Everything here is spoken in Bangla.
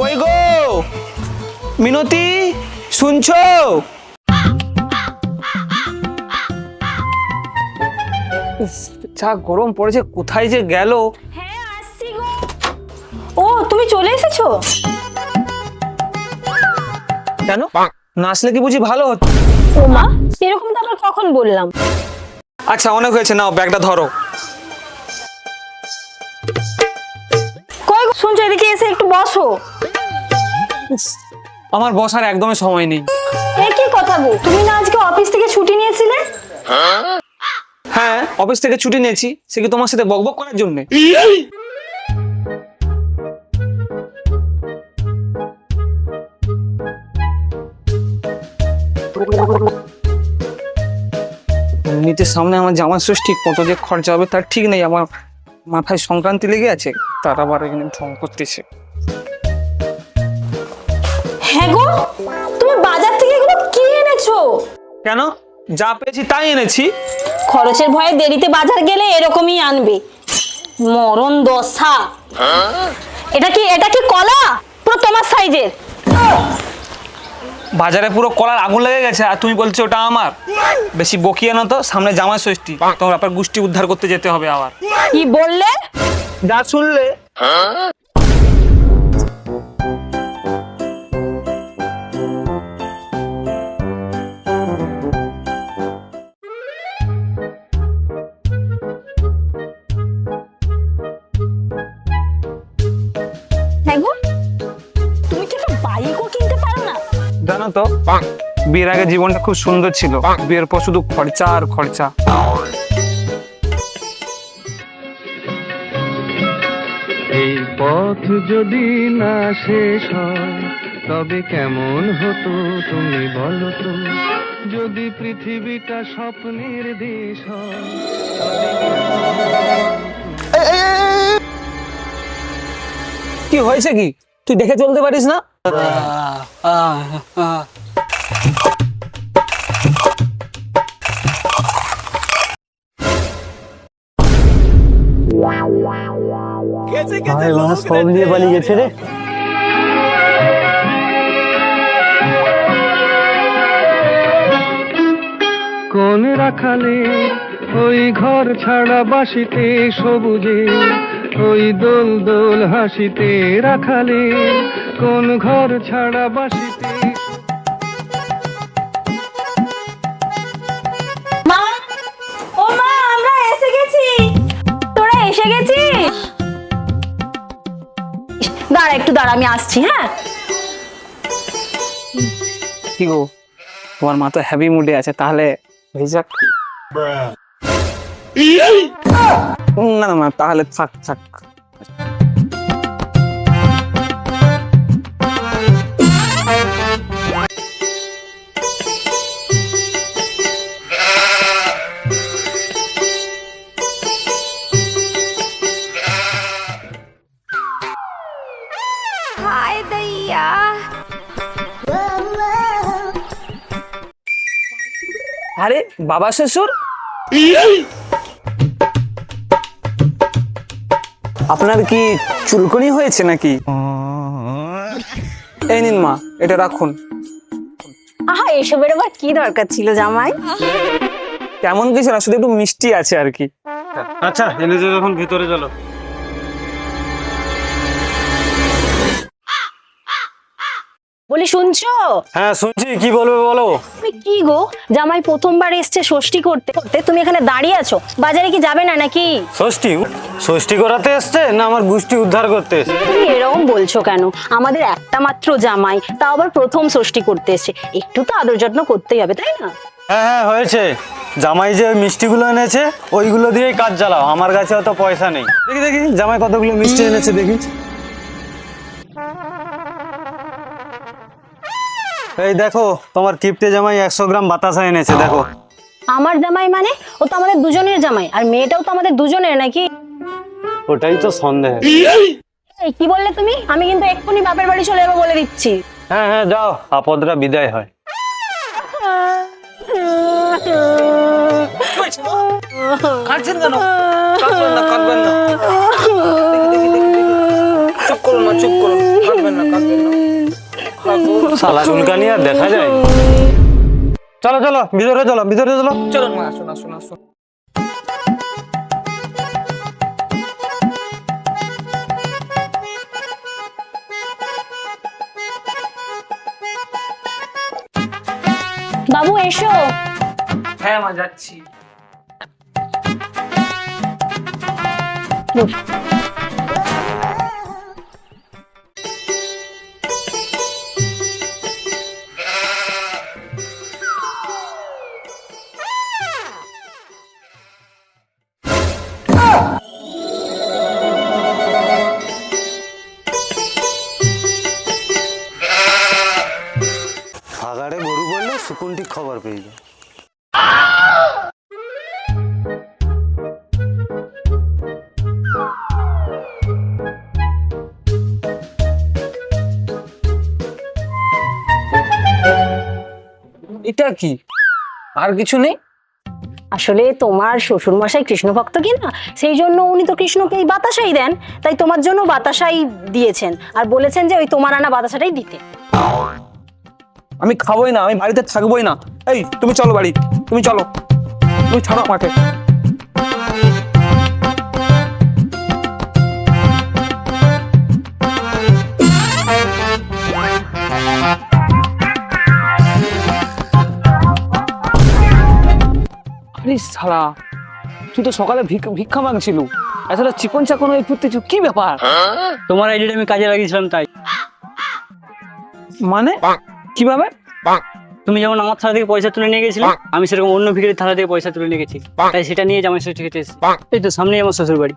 কই গো মিনতি, শুনছো? যা গরম পড়েছে, কোথায় যে গেল? হ্যাঁ আসছি গো। ও তুমি চলে এসেছো? কেন না আসলে কি বুঝি ভালো হতো? ও মা, এরকম তো আবার কখন বললাম? আচ্ছা অনেক হয়েছে, নাও ব্যাগটা ধরো। কই গো শুনছো, এদিকে এসে একটু বসো। আমার বসার একদমই সময় নেই। এ কি কথা গো, তুমি না আজকে অফিস থেকে ছুটি নিয়েছিলে? হ্যাঁ অফিস থেকে ছুটি নিয়েছি, সে কি তোমার সাথে বকবক করার জন্য? নিচের সামনে আমার জামাই ষষ্ঠী, কত যে খরচা হবে তার ঠিক নেই। আমার মাথায় সংক্রান্তি লেগে আছে, তার আবার এখানে ঢং করতেছে। হ্যাঁ গো, তুমি বাজার থেকে এগুলো কি এনেছো? কেন, যা পেয়েছি তাই এনেছি। খরচের ভয়ে দেরিতে বাজার গেলে এরকমই আনবে, মরণ দশা। এটা কি কলা? পুরো তোমার সাইজের। বাজারে পুরো কলার আগুন লেগে গেছে, আর তুমি বলছো ওটা আমার? বেশি বকিয়ে না তো, সামনে জামাই ষষ্ঠী, তোমার আপনার গোষ্ঠী উদ্ধার করতে যেতে হবে আবার। কি বললে? যা শুনলে। হ্যাঁ গো, তুমি কি একটা বাইকও কিনতে পারো না? জানো তো, বিয়ের আগে জীবনটা খুব সুন্দর ছিল, বিয়ের পর শুধু খরচা আর খরচা। এই পথ যদি না শেষ হয় তবে কেমন হতো তুমি বলো তো, যদি পৃথিবীটা স্বপ্নের দেশ হয় কি হয়েছে কি, তুই দেখে চলতে পারিস না? সব নিয়ে পালিয়ে গেছে রে। কোন রাখালে ওই ঘর ছাড়া বাসিতে সবুজে, ওই দোল দোল হাসিতে রাখালে কোন ঘর ছাড়া বাসিতে। মা, ও মা, আমরা এসে গেছি। তোরা এসে গেছিস? দাঁড়া একটু দাঁড়া, আমি আসছি। হ্যাঁ কি গো, তোমার মা তো হ্যাপি মুডে আছে, তাহলে হয়ে যাক। না না না, তাহলে থাক থাক। হায় দইয়া। আরে বাবা শ্বশুর, আপনার কি চুলকনি হয়েছে নাকি? এই নিন মা, এটা রাখুন। আহা, এসবের আবার কি দরকার ছিল জামাই? তেমন কিছু না, শুধু একটু মিষ্টি আছে আর কি। আচ্ছা এনেছে যখন ভিতরে চলো। বলি শুনছো? হ্যাঁ শুনছি, কি বলবে বলো। তুমি কি গো, জামাই প্রথমবার এসছে ষষ্ঠী করতে করতে, তুমি এখানে দাঁড়িয়ে আছো, বাজারে কি যাবে না নাকি? ষষ্ঠী? ষষ্ঠী করাতে এসছে না আমার গোষ্ঠী উদ্ধার করতে এসছে? তুমি এরকম বলছো কেন? আমাদের একটা মাত্র জামাই, তাও আবার প্রথম ষষ্ঠী করতে এসছে, একটু তো আদর যত্ন করতেই হবে, তাই না? হ্যাঁ হ্যাঁ হয়েছে, জামাই যে মিষ্টিগুলো এনেছে ওইগুলো দিয়েই কাজ চালাও, আমার কাছে অত পয়সা নেই। দেখি দেখি জামাই কতগুলো মিষ্টি এনেছে দেখি। এই দেখো তোমার কিপ্টে জামাই 100 গ্রাম বাতাসা এনেছে, দেখো। আমার জামাই মানে? ও তো আমাদের দুজনের জামাই, আর মেয়েটাও তো আমাদের দুজনের নাকি? ওটাই তো সন্দেহ। এই কি বললে তুমি? আমি কিন্তু এক্ষুনি বাপের বাড়ি চলে যাবো বলে দিচ্ছি। হ্যাঁ হ্যাঁ যাও, আপদরা বিদায় হয়। কাঁদছেন কেন? কাঁদবেন না, কাঁদবেন না। চুপ করুন মা, চুপ করুন, কাঁদবেন না, কাঁদবেন না। শালা চুলকানি আর দেখা যায়? চলো চলো ভিতরে চলো, ভিতরে চলো। চলুন মা, আসুন আসুন আসুন। বাবু এসো। হ্যাঁ মা, যাচ্ছি। ফাগাড়ে গরু বললে সুকুন ঠিক খবর পেয়ে যায়। এটা কি, আর কিছু নেই? আসলে তোমার শ্বশুর মশাই কৃষ্ণ ভক্ত কিনা, সেই জন্য উনি তো কৃষ্ণকে এই বাতাসাই দেন, তাই তোমার জন্য বাতাসাই দিয়েছেন আর বলেছেন যে ওই তোমার আনা বাতাসাটাই দিতে। আমি খাবোই না, আমি বাড়িতে থাকবোই না। এই তুমি চলো বাড়ি, তুমি চলো, তুমি ছাড়ো আমাকে। আরে শালা, তুই তো সকালে ভিক্ষা মাগছিল, আসলে চিকন চাকন হয়ে ঘুরতেছ, কি ব্যাপার? তোমার আইডিয়াটা আমি কাজে লাগিয়েছিলাম তাই। মানে কিভাবে? তুমি যেমন আমার থালা থেকে পয়সা তুলে নিয়ে গেছিলে, আমি সেরকম অন্য ভিখারির থালা থেকে পয়সা তুলে নিয়ে গেছি, তাই সেটা নিয়ে জামাই ষষ্ঠী খেতে এসেছি। এই তো সামনেই আমার শ্বশুর বাড়ি।